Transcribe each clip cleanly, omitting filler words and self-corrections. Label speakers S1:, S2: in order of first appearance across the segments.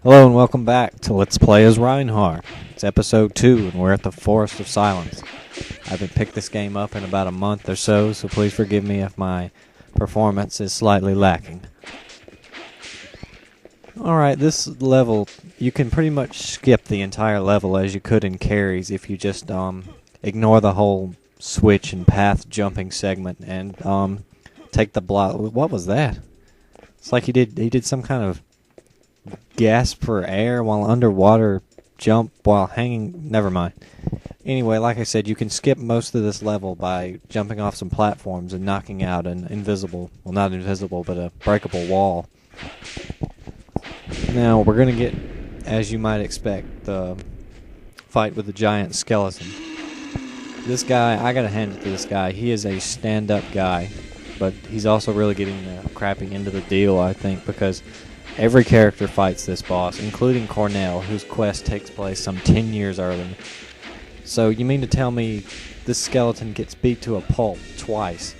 S1: Hello and welcome back to Let's Play as Reinhardt. It's episode 2 and we're at the Forest of Silence. I haven't picked this game up in about a month or so please forgive me if my performance is slightly lacking. Alright, this level, you can pretty much skip the entire level as you could in Carrie's if you just ignore the whole switch and path jumping segment and take the block. What was that? It's like he did some kind of gasp for air while underwater, jump while hanging. Never mind. Anyway, like I said, you can skip most of this level by jumping off some platforms and knocking out an invisible, well, not invisible, but a breakable wall. Now, we're going to get, as you might expect, the fight with the giant skeleton. This guy, I got to hand it to this guy. He is a stand-up guy, but he's also really getting the crappy end of the deal, I think, because every character fights this boss, including Cornell, whose quest takes place some 10 years earlier. So you mean to tell me this skeleton gets beat to a pulp twice,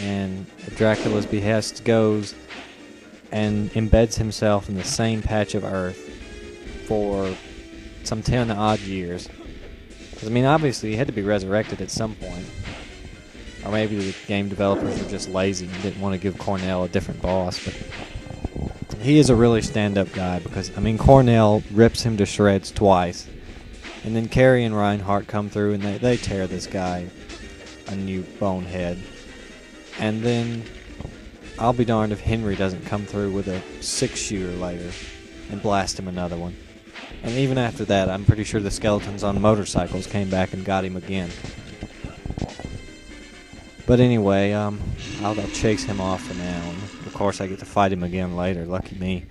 S1: and at Dracula's behest goes and embeds himself in the same patch of earth for some 10 odd years? Because, I mean, obviously he had to be resurrected at some point. Or maybe the game developers were just lazy and didn't want to give Cornell a different boss, but he is a really stand-up guy because, I mean, Cornell rips him to shreds twice. And then Carrie and Reinhardt come through and they tear this guy a new bonehead. And then I'll be darned if Henry doesn't come through with a 6-shooter later and blast him another one. And even after that, I'm pretty sure the skeletons on motorcycles came back and got him again. But anyway, I'll chase him off for now. And of course, I get to fight him again later. Lucky me.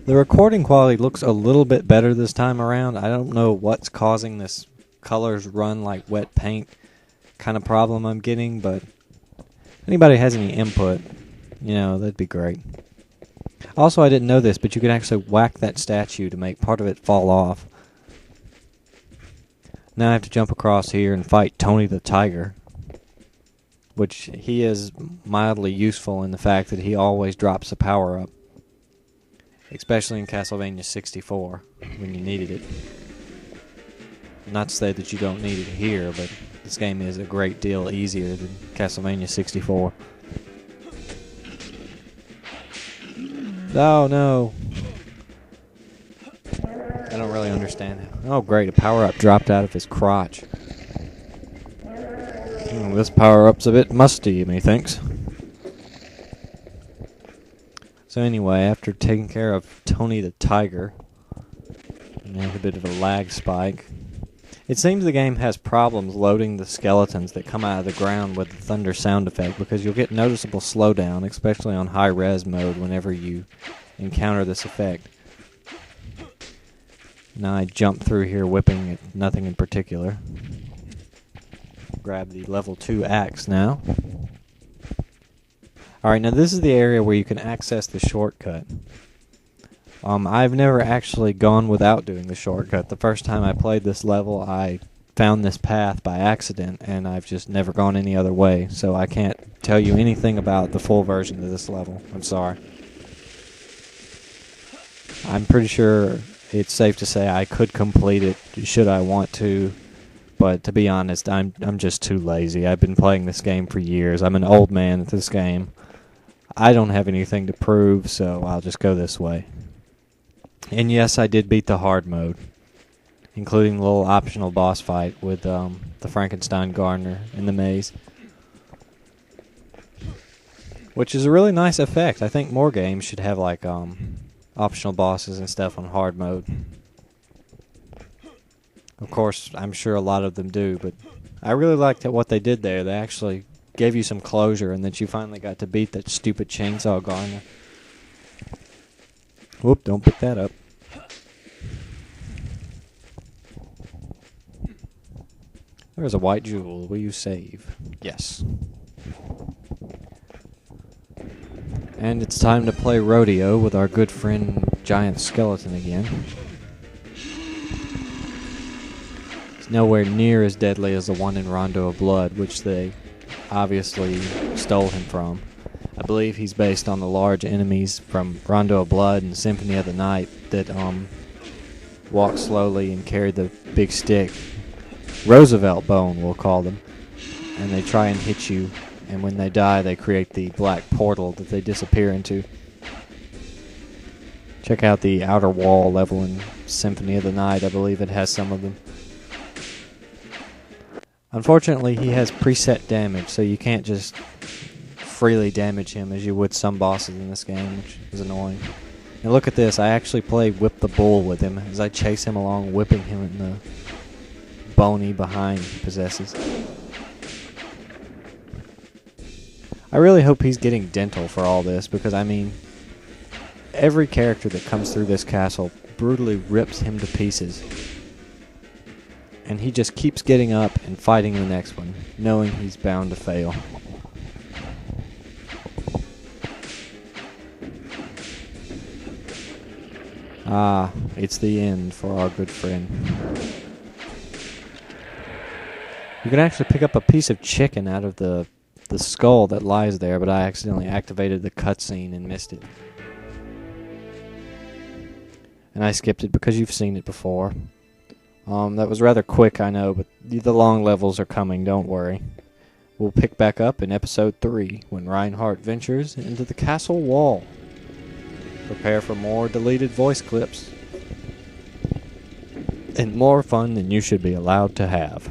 S1: The recording quality looks a little bit better this time around. I don't know what's causing this colors run like wet paint kind of problem I'm getting, but if anybody has any input, you know, that'd be great. Also, I didn't know this, but you can actually whack that statue to make part of it fall off. Now I have to jump across here and fight Tony the Tiger, which he is mildly useful in the fact that he always drops a power-up, especially in Castlevania 64 when you needed it. Not to say that you don't need it here, but this game is a great deal easier than Castlevania 64. Oh no! I don't really understand. Oh great, a power-up dropped out of his crotch. This power-up's a bit musty, methinks. So anyway, after taking care of Tony the Tiger, and a bit of a lag spike, it seems the game has problems loading the skeletons that come out of the ground with the thunder sound effect, because you'll get noticeable slowdown, especially on high-res mode, whenever you encounter this effect. Now I jump through here whipping at nothing in particular. Grab the level 2 axe now. Alright, now this is the area where you can access the shortcut. I've never actually gone without doing the shortcut. The first time I played this level, I found this path by accident, and I've just never gone any other way, so I can't tell you anything about the full version of this level. I'm sorry. I'm pretty sure it's safe to say I could complete it should I want to, but to be honest, I'm just too lazy. I've been playing this game for years. I'm an old man at this game. I don't have anything to prove, so I'll just go this way. And yes, I did beat the hard mode, including the little optional boss fight with the Frankenstein gardener in the maze, which is a really nice effect. I think more games should have like optional bosses and stuff on hard mode. Of course, I'm sure a lot of them do, but I really liked what they did there. They actually gave you some closure, and that you finally got to beat that stupid chainsaw gardener. Whoop, don't pick that up. There's a white jewel. Will you save? Yes. And it's time to play rodeo with our good friend Giant Skeleton again. It's nowhere near as deadly as the one in Rondo of Blood, which they obviously stole him from. I believe he's based on the large enemies from Rondo of Blood and Symphony of the Night that walk slowly and carry the big stick. Roosevelt Bone, we'll call them. And they try and hit you, and when they die, they create the black portal that they disappear into. Check out the outer wall level in Symphony of the Night. I believe it has some of them. Unfortunately, he has preset damage, so you can't just freely damage him as you would some bosses in this game, which is annoying. Now look at this. I actually play Whip the Bull with him as I chase him along, whipping him in the bony behind he possesses. I really hope he's getting dental for all this, because, I mean, every character that comes through this castle brutally rips him to pieces. And he just keeps getting up and fighting the next one, knowing he's bound to fail. Ah, it's the end for our good friend. You can actually pick up a piece of chicken out of the skull that lies there, but I accidentally activated the cutscene and missed it. And I skipped it because you've seen it before. That was rather quick, I know, but the long levels are coming, don't worry. We'll pick back up in episode 3 when Reinhardt ventures into the castle wall. Prepare for more deleted voice clips and more fun than you should be allowed to have.